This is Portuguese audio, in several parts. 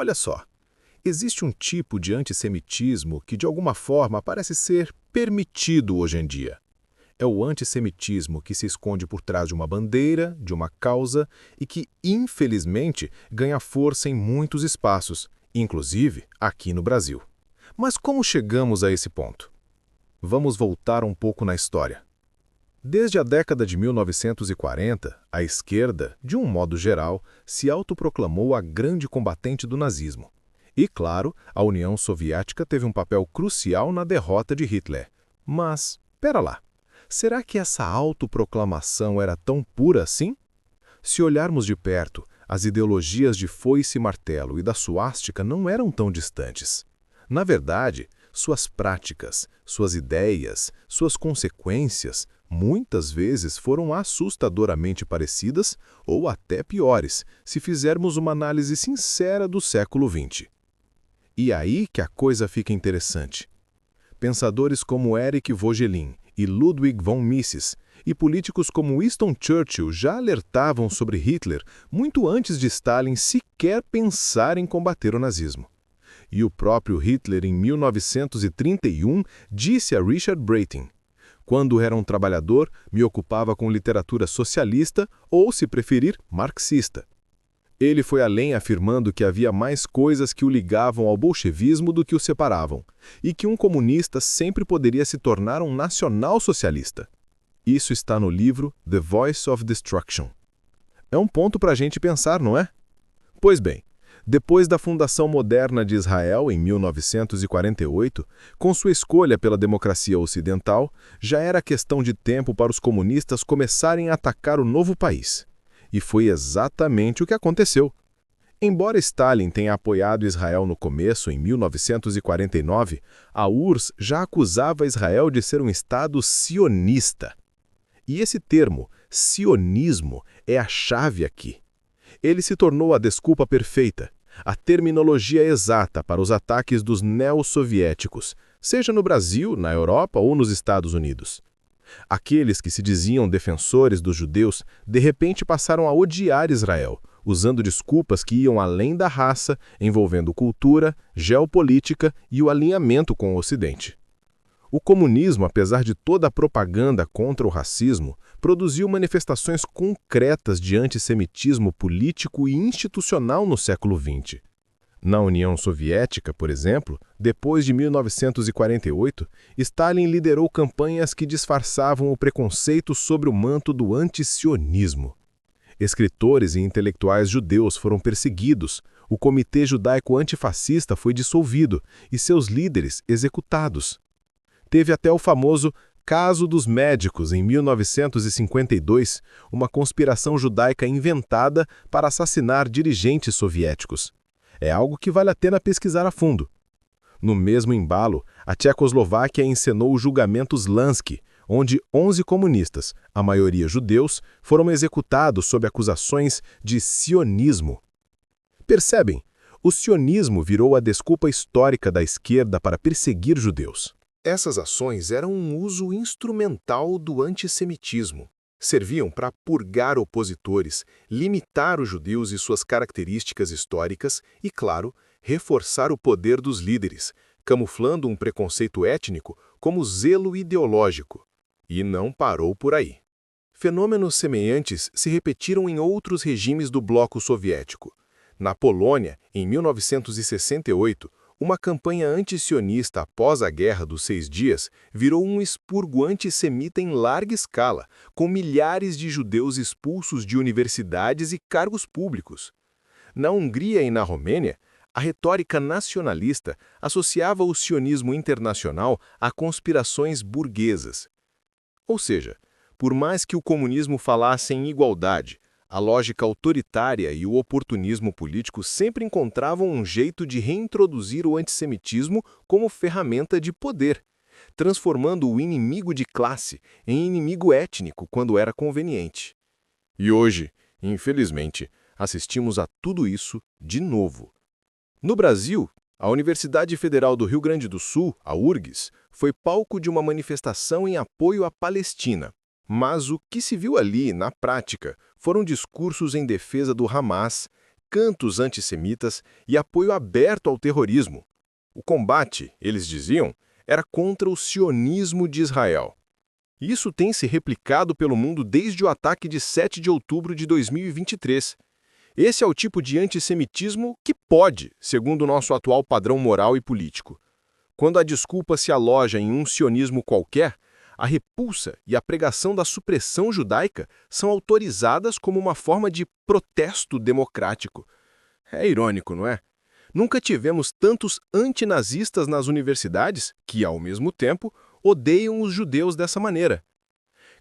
Olha só, existe um tipo de antissemitismo que de alguma forma parece ser permitido hoje em dia. É o antissemitismo que se esconde por trás de uma bandeira, de uma causa e que, infelizmente, ganha força em muitos espaços, inclusive aqui no Brasil. Mas como chegamos a esse ponto? Vamos voltar um pouco na história. Desde a década de 1940, a esquerda, de um modo geral, se autoproclamou a grande combatente do nazismo. E, claro, a União Soviética teve um papel crucial na derrota de Hitler. Mas, pera lá, será que essa autoproclamação era tão pura assim? Se olharmos de perto, as ideologias de foice e martelo e da suástica não eram tão distantes. Na verdade, suas práticas, suas ideias, suas consequências, muitas vezes foram assustadoramente parecidas ou até piores, se fizermos uma análise sincera do século XX. E aí que a coisa fica interessante. Pensadores como Erich Vogelin e Ludwig von Mises e políticos como Winston Churchill já alertavam sobre Hitler muito antes de Stalin sequer pensar em combater o nazismo. E o próprio Hitler, em 1931, disse a Richard Breitling: "Quando era um trabalhador, me ocupava com literatura socialista ou, se preferir, marxista." Ele foi além afirmando que havia mais coisas que o ligavam ao bolchevismo do que o separavam, e que um comunista sempre poderia se tornar um nacional-socialista. Isso está no livro The Voice of Destruction. É um ponto para a gente pensar, não é? Pois bem, depois da fundação moderna de Israel, em 1948, com sua escolha pela democracia ocidental, já era questão de tempo para os comunistas começarem a atacar o novo país. E foi exatamente o que aconteceu. Embora Stalin tenha apoiado Israel no começo, em 1949, a URSS já acusava Israel de ser um Estado sionista. E esse termo, sionismo, é a chave aqui. Ele se tornou a desculpa perfeita, a terminologia exata para os ataques dos neo-soviéticos, seja no Brasil, na Europa ou nos Estados Unidos. Aqueles que se diziam defensores dos judeus, de repente passaram a odiar Israel, usando desculpas que iam além da raça, envolvendo cultura, geopolítica e o alinhamento com o Ocidente. O comunismo, apesar de toda a propaganda contra o racismo, produziu manifestações concretas de antissemitismo político e institucional no século XX. Na União Soviética, por exemplo, depois de 1948, Stalin liderou campanhas que disfarçavam o preconceito sobre o manto do antisionismo. Escritores e intelectuais judeus foram perseguidos, o Comitê Judaico Antifascista foi dissolvido e seus líderes executados. Teve até o famoso Caso dos Médicos, em 1952, uma conspiração judaica inventada para assassinar dirigentes soviéticos. É algo que vale a pena pesquisar a fundo. No mesmo embalo, a Tchecoslováquia encenou o julgamento Slansky, onde 11 comunistas, a maioria judeus, foram executados sob acusações de sionismo. Percebem? O sionismo virou a desculpa histórica da esquerda para perseguir judeus. Essas ações eram um uso instrumental do antissemitismo. Serviam para purgar opositores, limitar os judeus e suas características históricas e, claro, reforçar o poder dos líderes, camuflando um preconceito étnico como zelo ideológico. E não parou por aí. Fenômenos semelhantes se repetiram em outros regimes do bloco soviético. Na Polônia, em 1968, uma campanha antisionista após a Guerra dos Seis Dias virou um expurgo antissemita em larga escala, com milhares de judeus expulsos de universidades e cargos públicos. Na Hungria e na Romênia, a retórica nacionalista associava o sionismo internacional a conspirações burguesas. Ou seja, por mais que o comunismo falasse em igualdade, a lógica autoritária e o oportunismo político sempre encontravam um jeito de reintroduzir o antissemitismo como ferramenta de poder, transformando o inimigo de classe em inimigo étnico quando era conveniente. E hoje, infelizmente, assistimos a tudo isso de novo. No Brasil, a Universidade Federal do Rio Grande do Sul, a URGS, foi palco de uma manifestação em apoio à Palestina. Mas o que se viu ali, na prática, foram discursos em defesa do Hamas, cantos antissemitas e apoio aberto ao terrorismo. O combate, eles diziam, era contra o sionismo de Israel. Isso tem se replicado pelo mundo desde o ataque de 7 de outubro de 2023. Esse é o tipo de antissemitismo que pode, segundo o nosso atual padrão moral e político. Quando a desculpa se aloja em um sionismo qualquer, a repulsa e a pregação da supressão judaica são autorizadas como uma forma de protesto democrático. É irônico, não é? Nunca tivemos tantos antinazistas nas universidades que, ao mesmo tempo, odeiam os judeus dessa maneira.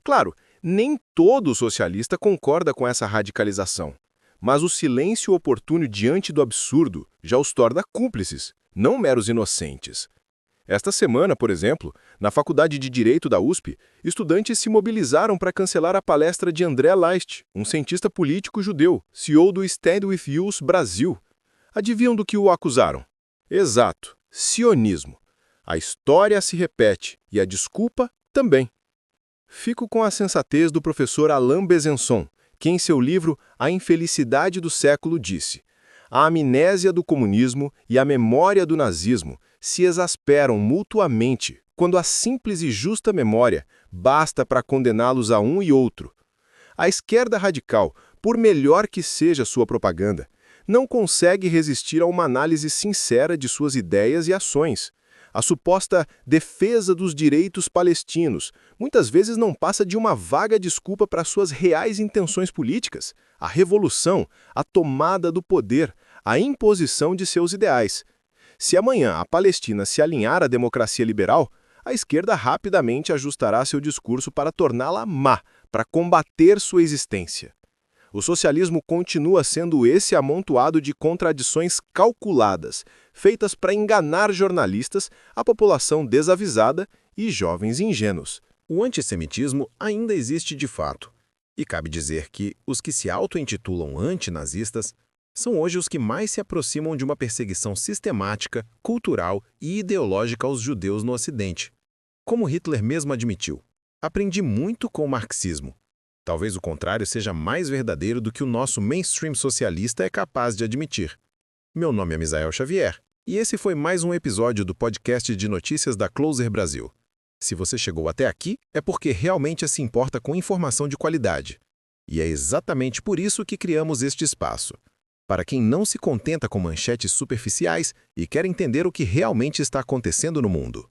Claro, nem todo socialista concorda com essa radicalização, mas o silêncio oportuno diante do absurdo já os torna cúmplices, não meros inocentes. Esta semana, por exemplo, na Faculdade de Direito da USP, estudantes se mobilizaram para cancelar a palestra de André Leist, um cientista político judeu, CEO do Stand With Youth Brasil. Adivinham do que o acusaram? Exato, sionismo. A história se repete e a desculpa também. Fico com a sensatez do professor Alain Besançon, que em seu livro A Infelicidade do Século disse: a amnésia do comunismo e a memória do nazismo se exasperam mutuamente quando a simples e justa memória basta para condená-los a um e outro. A esquerda radical, por melhor que seja sua propaganda, não consegue resistir a uma análise sincera de suas ideias e ações. A suposta defesa dos direitos palestinos muitas vezes não passa de uma vaga desculpa para suas reais intenções políticas, a revolução, a tomada do poder, a imposição de seus ideais. Se amanhã a Palestina se alinhar à democracia liberal, a esquerda rapidamente ajustará seu discurso para torná-la má, para combater sua existência. O socialismo continua sendo esse amontoado de contradições calculadas, feitas para enganar jornalistas, a população desavisada e jovens ingênuos. O antissemitismo ainda existe de fato, e cabe dizer que os que se auto-intitulam antinazistas são hoje os que mais se aproximam de uma perseguição sistemática, cultural e ideológica aos judeus no Ocidente. Como Hitler mesmo admitiu, aprendi muito com o marxismo. Talvez o contrário seja mais verdadeiro do que o nosso mainstream socialista é capaz de admitir. Meu nome é Misael Xavier, e esse foi mais um episódio do podcast de notícias da Closer Brasil. Se você chegou até aqui, é porque realmente se importa com informação de qualidade. E é exatamente por isso que criamos este espaço. Para quem não se contenta com manchetes superficiais e quer entender o que realmente está acontecendo no mundo.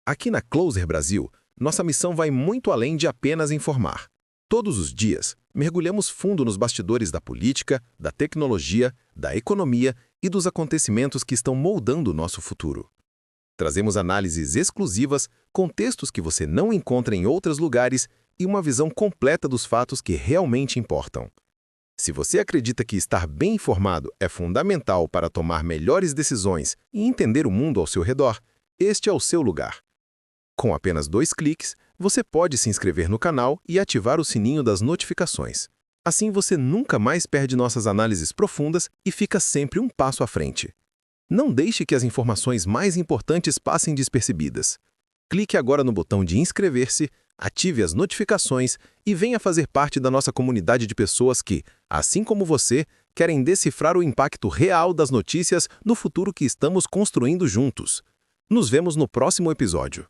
Aqui na Closer Brasil, nossa missão vai muito além de apenas informar. Todos os dias, mergulhamos fundo nos bastidores da política, da tecnologia, da economia e dos acontecimentos que estão moldando o nosso futuro. Trazemos análises exclusivas, contextos que você não encontra em outros lugares e uma visão completa dos fatos que realmente importam. Se você acredita que estar bem informado é fundamental para tomar melhores decisões e entender o mundo ao seu redor, este é o seu lugar. Com apenas 2 cliques, você pode se inscrever no canal e ativar o sininho das notificações. Assim você nunca mais perde nossas análises profundas e fica sempre um passo à frente. Não deixe que as informações mais importantes passem despercebidas. Clique agora no botão de inscrever-se, ative as notificações e venha fazer parte da nossa comunidade de pessoas que, assim como você, querem decifrar o impacto real das notícias no futuro que estamos construindo juntos. Nos vemos no próximo episódio.